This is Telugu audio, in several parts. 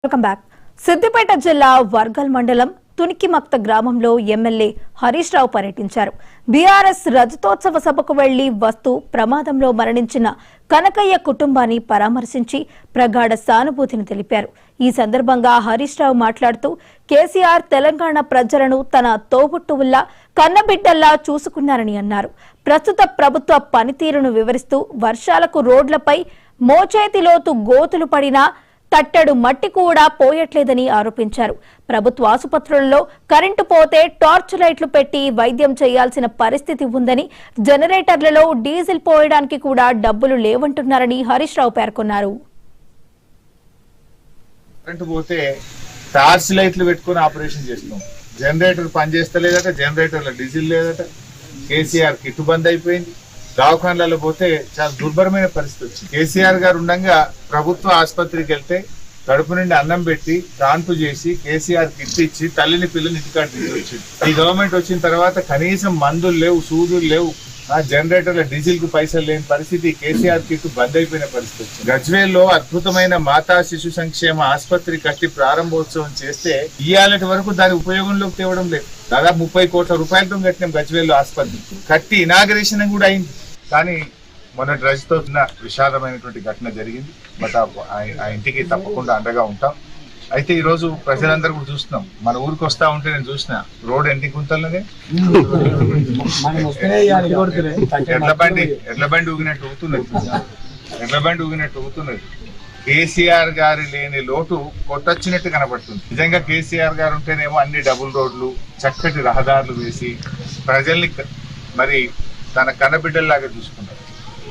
Welcome back. సిద్దిపేట జిల్లా వర్గల్ మండలం తునికిమక్త గ్రామంలో ఎమ్మెల్యే హరీష్ రావు పర్యటించారు. బీఆర్ఎస్ రజతోత్సవ సభకు వెళ్లి వస్తూ ప్రమాదంలో మరణించిన కనకయ్య కుటుంబాన్ని పరామర్శించి ప్రగాఢ సానుభూతిని తెలిపారు. ఈ సందర్భంగా హరీష్ రావు మాట్లాడుతూ కేసీఆర్ తెలంగాణ ప్రజలను తన తోబుట్టువుల్లా కన్నబిడ్డల్లా చూసుకున్నారని అన్నారు. ప్రస్తుత ప్రభుత్వ పనితీరును వివరిస్తూ వర్షాలకు రోడ్లపై మోచేతిలోతు గోతులు పడినా తట్టెడు మట్టి కూడా పోయట్లేదని ఆరోపించారు. ప్రభుత్వ ఆసుపత్రుల్లో కరెంటు పోతే టార్చ్ లైట్లు పెట్టి వైద్యం చేయాల్సిన పరిస్థితి ఉందని, జనరేటర్లలో డీజిల్ పోయడానికి కూడా డబ్బులు లేవంటున్నారని హరీష్ రావు పేర్కొన్నారు. కరెంటు పోతే టార్చ్ లైట్లు పెట్టుకుని ఆపరేషన్ చేస్తున్నాం. జనరేటర్ పనిచేస్తలేదట, జనరేటర్లో డీజిల్ లేదట. కేసీఆర్ కిట్టు బంద్ అయిపోయింది. దవాఖానాలలో పోతే చాలా దుర్భరమైన పరిస్థితి వచ్చింది. కేసీఆర్ గారు ఉండగా ప్రభుత్వ ఆసుపత్రికి వెళ్తే కడుపు నుండి అన్నం పెట్టి కాన్పు చేసి కేసీఆర్ కిట్ ఇచ్చి తల్లిని పిల్లని ఇంటికాడ తీసుకొచ్చింది. ఈ గవర్నమెంట్ వచ్చిన తర్వాత కనీసం మందులు లేవు, సూదులు లేవు, జనరేటర్ల డీజిల్ కు పైసలు లేని పరిస్థితి. కేసీఆర్ కిట్ బంద్ అయిపోయిన పరిస్థితి వచ్చింది. గజ్వేల్లో అద్భుతమైన మాతా శిశు సంక్షేమ ఆసుపత్రి కట్టి ప్రారంభోత్సవం చేస్తే ఇయాలటి వరకు దాని ఉపయోగంలోకి తేవడం లేదు. దాదాపు 30 కోట్ల రూపాయలతో కట్టినాం గజ్వేల్లో ఆసుపత్రి. కట్టి ఇనాగరేషన్ కూడా అయింది. కానీ మొన్నటి రజతో విషాదమైనటువంటి ఘటన జరిగింది. బట్ ఆ ఇంటికి తప్పకుండా అండగా ఉంటాం. అయితే ఈ రోజు ప్రజలందరూ కూడా చూస్తున్నాం. మన ఊరికి వస్తా ఉంటే నేను చూసిన రోడ్ ఎన్ని గుంతలనే ఎడ్ల బండి ఊగినట్టు ఊగుతున్నది. కేసీఆర్ గారి లేని లోటు కొట్టొచ్చినట్టు కనబడుతుంది. నిజంగా కేసీఆర్ గారు ఉంటేనేమో అన్ని డబుల్ రోడ్లు, చక్కటి రహదారులు వేసి ప్రజల్ని మరి తన కన్నబిడ్డల్లాగా చూసుకున్నాడు,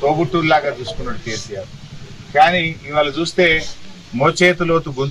తోబుట్టుల్లాగా చూసుకున్నాడు కేసీఆర్. కానీ ఇవాళ చూస్తే మోచేతులోతు గుంత